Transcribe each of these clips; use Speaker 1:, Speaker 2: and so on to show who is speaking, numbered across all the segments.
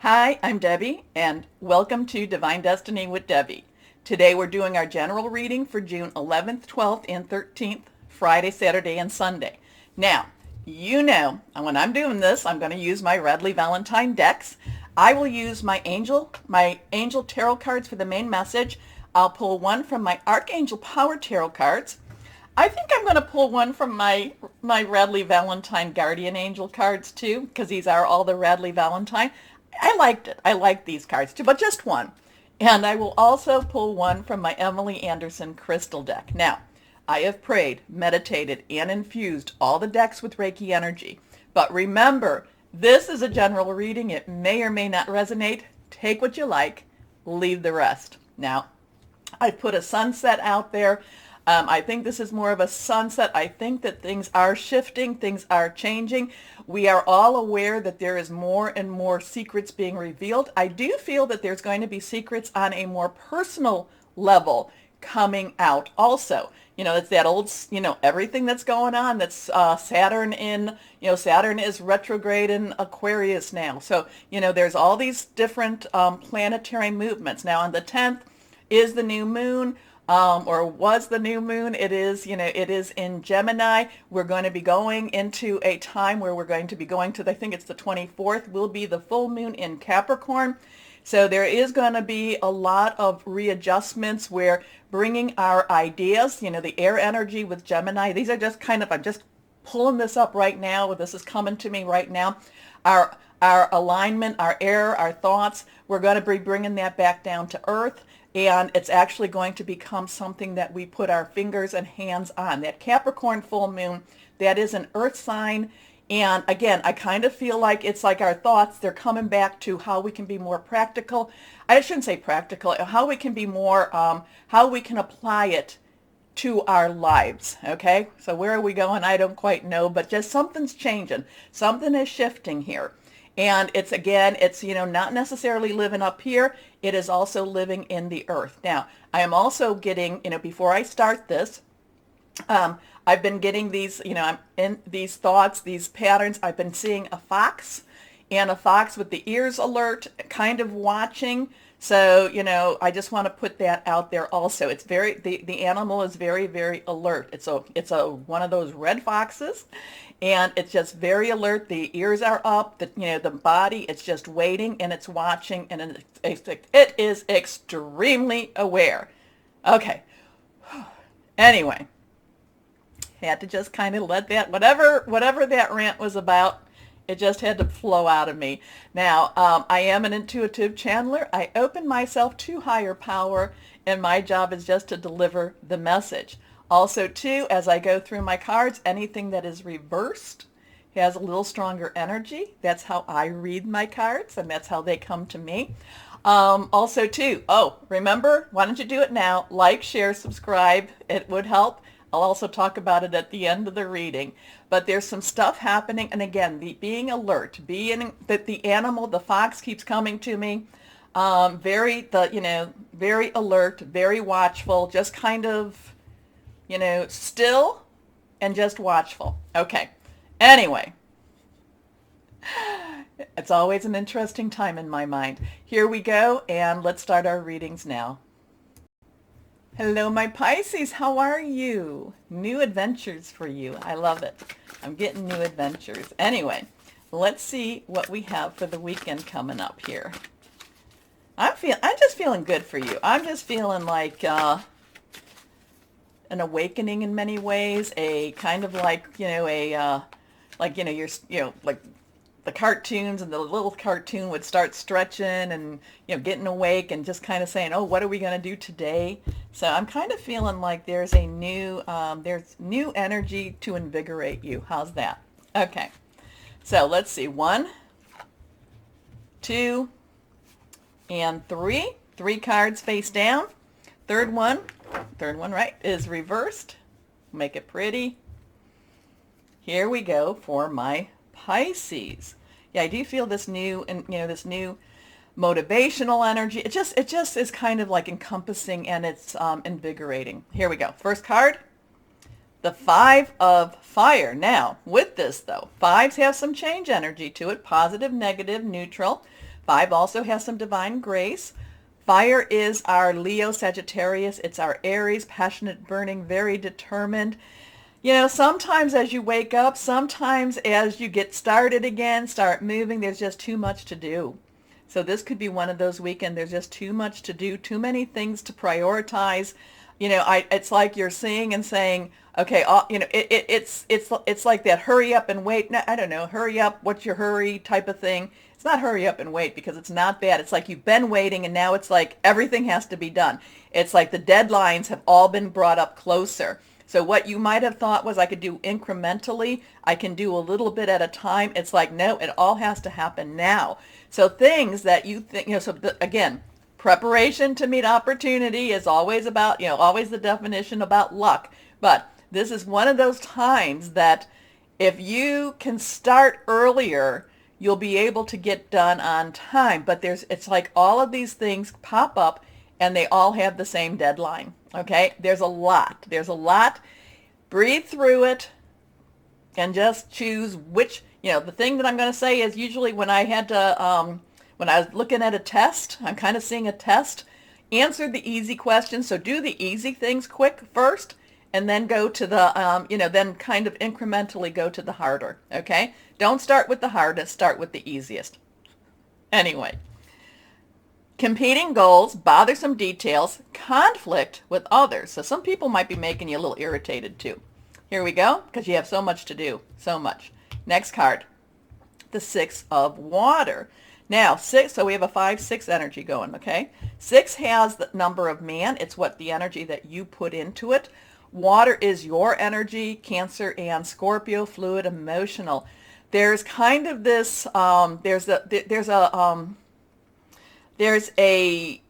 Speaker 1: Hi, I'm Debbie, and welcome to Divine Destiny with Debbie. Today we're doing our general reading for June 11th, 12th, and 13th, Friday, Saturday, and Sunday. Now, you know, when I'm doing this, I'm going to use my Redley Valentine decks. I will use my angel tarot cards for the main message. I'll pull one from my Archangel Power tarot cards. I think I'm going to pull one from my Radley Valentine Guardian Angel cards too, because these are all the Radley Valentine. I liked it. I like these cards too, but just one. And I will also pull one from my Emily Anderson Crystal deck. Now, I have prayed, meditated, and infused all the decks with Reiki energy. But remember, this is a general reading. It may or may not resonate. Take what you like, leave the rest. Now, I put a sunset out there. I think this is more of a sunset. I think that things are shifting, things are changing. We are all aware that there is more and more secrets being revealed. I do feel that there's going to be secrets on a more personal level coming out also. You know, it's that old, everything that's going on. That's Saturn in, Saturn is retrograde in Aquarius now. So, there's all these different planetary movements. Now on the 10th is the new moon. Or was the new moon. It is, it is in Gemini. We're going to be going into a time where we're going to be going to, I think it's the 24th, will be the full moon in Capricorn. So there is going to be a lot of readjustments where bringing our ideas, the air energy with Gemini, these are just I'm just pulling this up right now. This is coming to me right now. Our alignment, our air, our thoughts, we're going to be bringing that back down to earth. And it's actually going to become something that we put our fingers and hands on. That Capricorn full moon, that is an earth sign. And again, I kind of feel like it's like our thoughts, they're coming back to how we can be more practical. I shouldn't say practical, how we can be more, how we can apply it to our lives. Okay, so where are we going? I don't quite know, but just something's changing. Something is shifting here. And it's not necessarily living up here. It is also living in the earth. Now, I am also getting, before I start this, I've been getting these, I'm in these thoughts, these patterns. I've been seeing a fox with the ears alert, kind of watching. So, I just want to put that out there also. It's the animal is very, very alert. It's one of those red foxes, and it's just very alert. The ears are up, the body, it's just waiting and it's watching, and it is extremely aware. Okay. Anyway, had to just kind of let that, whatever that rant was about, it just had to flow out of me. Now, I am an intuitive channeler. I open myself to higher power, and my job is just to deliver the message. Also, too, as I go through my cards, anything that is reversed has a little stronger energy. That's how I read my cards, and that's how they come to me. Also, too, remember, why don't you do it now? Like, share, subscribe. It would help. I'll also talk about it at the end of the reading. But there's some stuff happening. And again, being alert, that the animal, the fox keeps coming to me. Very alert, very watchful, just kind of, still and just watchful. Okay. Anyway, it's always an interesting time in my mind. Here we go. And let's start our readings now. Hello, my Pisces. How are you? New adventures for you. I love it. I'm getting new adventures. Anyway, let's see what we have for the weekend coming up here. I'm just feeling good for you. I'm just feeling like an awakening in many ways. A kind of like like the cartoons, and the little cartoon would start stretching and getting awake and just kind of saying, oh, what are we going to do today? So I'm kind of feeling like there's new energy to invigorate you. How's that? Okay, so let's see. 1, 2, and 3 cards face down. Third one right is reversed. Make it pretty. Here we go for my Pisces. Yeah, I do feel this new, and this new motivational energy. It just is kind of like encompassing, and it's invigorating. Here we go. First card, the 5 of Fire. Now, with this though, 5s have some change energy to it: positive, negative, neutral. 5 also has some divine grace. Fire is our Leo Sagittarius. It's our Aries, passionate, burning, very determined. Sometimes as you wake up, sometimes as you get started again, start moving, there's just too much to do. So this could be one of those weekends. There's just too much to do, too many things to prioritize. It's like you're seeing and saying, okay, it's like that hurry up and wait. No, I don't know, hurry up, what's your hurry type of thing. It's not hurry up and wait because it's not bad. It's like you've been waiting and now it's like everything has to be done. It's like the deadlines have all been brought up closer. So what you might have thought was I could do incrementally, I can do a little bit at a time. It's like, no, it all has to happen now. So things that you think, again, preparation to meet opportunity is always about, always the definition about luck. But this is one of those times that if you can start earlier, you'll be able to get done on time. But it's like all of these things pop up and they all have the same deadline. Okay, there's a lot. Breathe through it and just choose which, the thing that I'm going to say is usually when I had to, when I was looking at a test, I'm kind of seeing a test, answer the easy questions. So do the easy things quick first and then go to the, then kind of incrementally go to the harder. Okay, don't start with the hardest, start with the easiest. Anyway. Competing goals, bothersome details, conflict with others. So some people might be making you a little irritated too. Here we go, because you have so much to do, so much. Next card, the 6 of water. Now, 6, so we have a 5-6 energy going, okay? 6 has the number of man. It's what the energy that you put into it. Water is your energy, Cancer and Scorpio, fluid, emotional. There's kind of this, there's a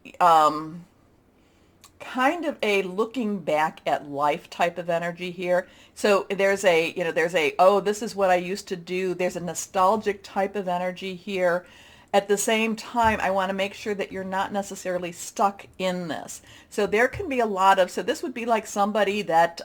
Speaker 1: kind of a looking back at life type of energy here. So there's a, oh, this is what I used to do. There's a nostalgic type of energy here. At the same time, I want to make sure that you're not necessarily stuck in this. So there can be a lot of, so this would be like somebody that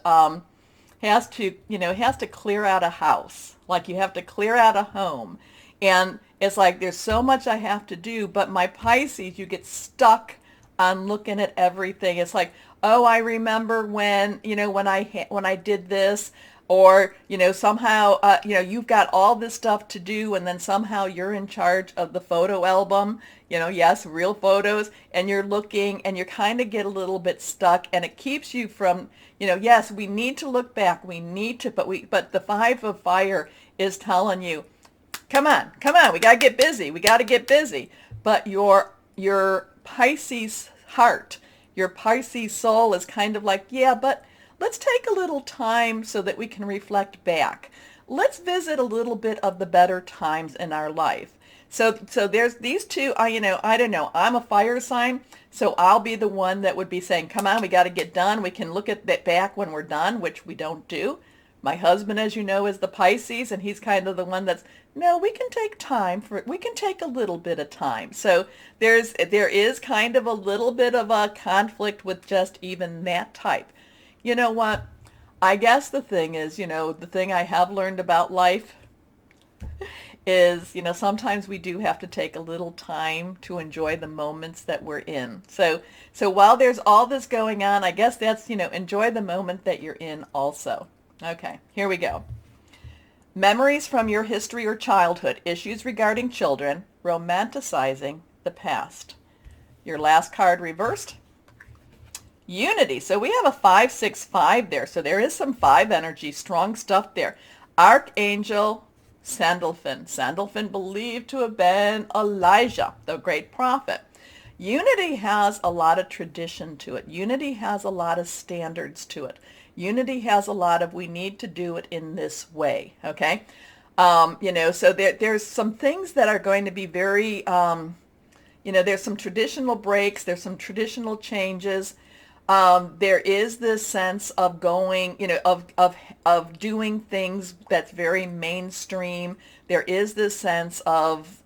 Speaker 1: has to clear out a house. Like you have to clear out a home. And it's like there's so much I have to do, but my Pisces, you get stuck on looking at everything. It's like, oh, I remember when I did this, or somehow you've got all this stuff to do, and then somehow you're in charge of the photo album. Yes, real photos, and you're looking, and you kind of get a little bit stuck, and it keeps you from yes, we need to look back, we need to, but the 5 of fire is telling you, Come on, we got to get busy. But your Pisces heart, your Pisces soul is kind of like, yeah, but let's take a little time so that we can reflect back. Let's visit a little bit of the better times in our life. So there's these two, I don't know, I'm a fire sign, so I'll be the one that would be saying, come on, we got to get done. We can look at that back when we're done, which we don't do. My husband, as you know, is the Pisces, and he's kind of the one that's, no, we can take time we can take a little bit of time. So there is kind of a little bit of a conflict with just even that type. You know what? I guess the thing is, the thing I have learned about life is, sometimes we do have to take a little time to enjoy the moments that we're in. So while there's all this going on, I guess that's, enjoy the moment that you're in also. Okay, here we go. Memories from your history or childhood, issues regarding children, romanticizing the past. Your last card reversed. Unity. So we have a 5-6-5 there. So there is some 5 energy, strong stuff there. Archangel Sandalphon. Sandalphon believed to have been Elijah, the great prophet. Unity has a lot of tradition to it. Unity has a lot of standards to it. Unity has a lot of, we need to do it in this way, okay? So there's some things that are going to be very, there's some traditional breaks, there's some traditional changes. There is this sense of going, of doing things that's very mainstream. There is this sense of,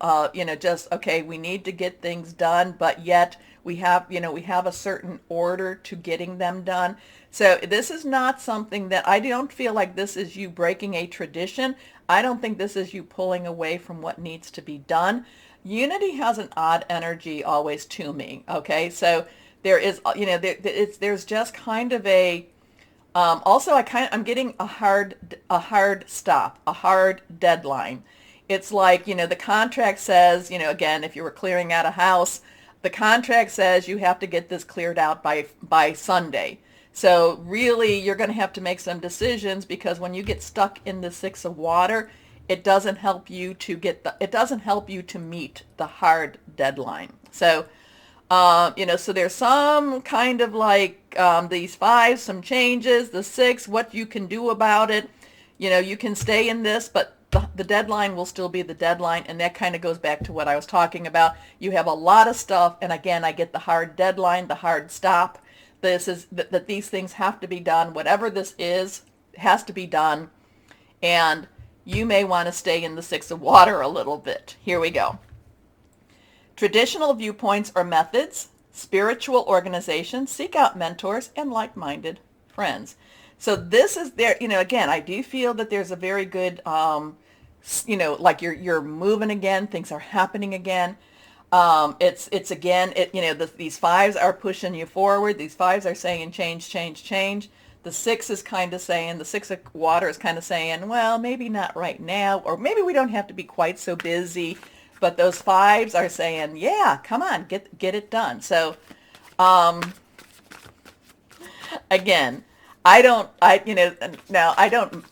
Speaker 1: just, okay, we need to get things done, but yet we have a certain order to getting them done. So this is not something that, I don't feel like this is you breaking a tradition. I don't think this is you pulling away from what needs to be done. Unity has an odd energy always to me. Okay, so there is, there's just kind of a, also I'm getting a hard stop, a hard deadline. It's like, the contract says, again, if you were clearing out a house, the contract says you have to get this cleared out by Sunday. So really, you're going to have to make some decisions, because when you get stuck in the Six of Water, it doesn't help you to it doesn't help you to meet the hard deadline. So, so there's some kind of like, these fives, some changes, the six, what you can do about it. You can stay in this, but the deadline will still be the deadline. And that kind of goes back to what I was talking about. You have a lot of stuff. And again, I get the hard deadline, the hard stop. This is that these things have to be done. Whatever this is has to be done. And you may want to stay in the Six of Water a little bit. Here we go. Traditional viewpoints or methods, spiritual organizations, seek out mentors and like-minded friends. So this is there, again, I do feel that there's a very good, like you're moving again, things are happening again. It's again, these fives are pushing you forward. These fives are saying change, change, change. The six is kind of saying, the Six of Water is kind of saying, well, maybe not right now, or maybe we don't have to be quite so busy. But those fives are saying, yeah, come on, get it done. So, again, I don't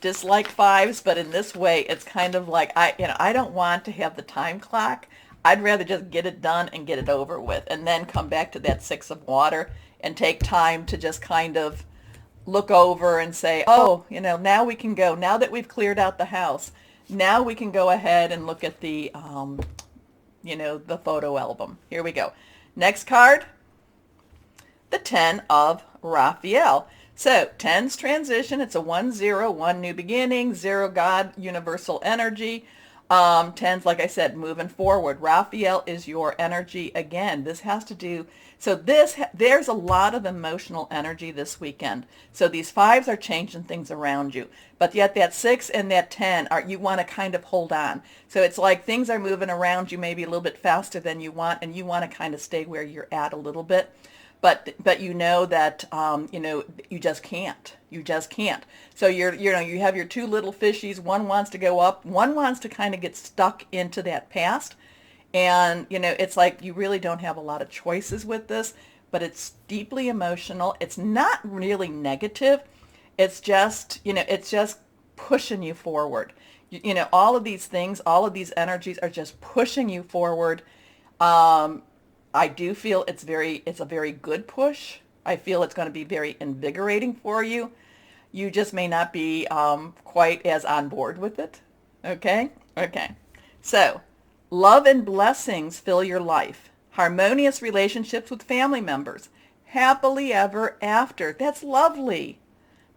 Speaker 1: dislike fives, but in this way, it's kind of like, I don't want to have the time clock. I'd rather just get it done and get it over with, and then come back to that Six of Water and take time to just kind of look over and say, oh, now we can go. Now that we've cleared out the house, now we can go ahead and look at the, the photo album. Here we go. Next card, the 10 of Raphael. So 10's transition. It's a 1-0, 1 new beginning, 0 God, universal energy. 10's, like I said, moving forward. Raphael is your energy again. This has to do, so there's a lot of emotional energy this weekend. So these fives are changing things around you. But yet that 6 and that 10 you want to kind of hold on. So it's like things are moving around you maybe a little bit faster than you want, and you want to kind of stay where you're at a little bit. But that you just can't. You just can't. So you have your two little fishies. One wants to go up. One wants to kind of get stuck into that past. And it's like you really don't have a lot of choices with this. But it's deeply emotional. It's not really negative. It's just pushing you forward. All of these things, all of these energies are just pushing you forward. I do feel it's a very good push. I feel it's going to be very invigorating for you. You just may not be quite as on board with it. Okay? Okay. So, love and blessings fill your life. Harmonious relationships with family members. Happily ever after. That's lovely.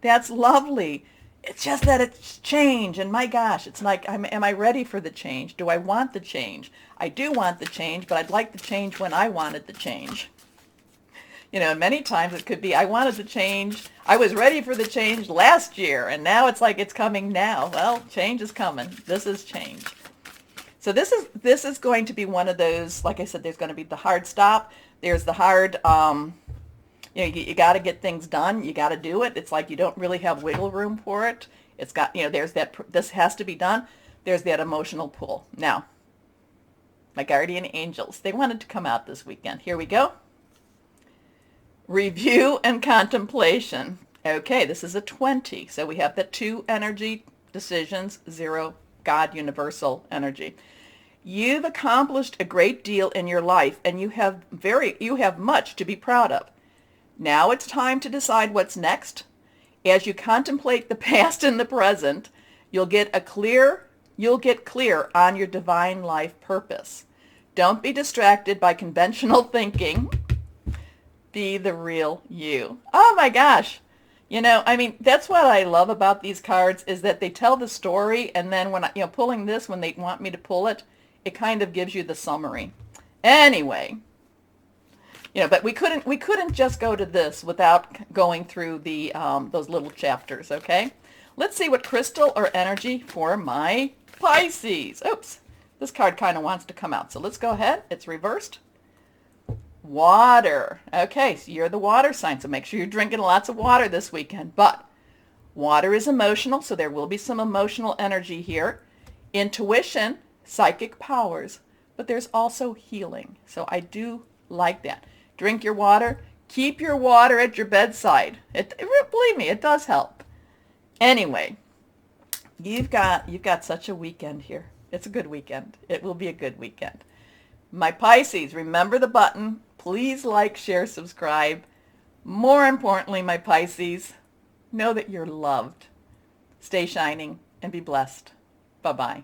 Speaker 1: That's lovely. It's just that it's change, and my gosh, it's like, am I ready for the change? Do I want the change? I do want the change, but I'd like the change when I wanted the change. And many times it could be, I wanted the change, I was ready for the change last year, and now it's like it's coming now. Well, change is coming. This is change. So this is going to be one of those, like I said, there's going to be the hard stop. There's the hard, you got to get things done. You got to do it. It's like you don't really have wiggle room for it. It's got, there's that, this has to be done. There's that emotional pull. Now, my guardian angels, they wanted to come out this weekend. Here we go. Review and contemplation. Okay, this is a 20. So we have the 2 energy decisions, 0 God universal energy. You've accomplished a great deal in your life, and you have much to be proud of. Now it's time to decide what's next. As you contemplate the past and the present, you'll get clear on your divine life purpose. Don't be distracted by conventional thinking. Be the real you. Oh my gosh. That's what I love about these cards, is that they tell the story, and then when pulling this, when they want me to pull it, it kind of gives you the summary. Anyway, but we couldn't just go to this without going through the those little chapters, okay? Let's see what crystal or energy for my Pisces. Oops. This card kind of wants to come out. So let's go ahead. It's reversed. Water. Okay, so you're the water sign, so make sure you're drinking lots of water this weekend. But water is emotional, so there will be some emotional energy here. Intuition, psychic powers, but there's also healing. So I do like that. Drink your water. Keep your water at your bedside. Believe me, it does help. Anyway, you've got such a weekend here. It's a good weekend. It will be a good weekend. My Pisces, remember the button. Please like, share, subscribe. More importantly, my Pisces, know that you're loved. Stay shining and be blessed. Bye-bye.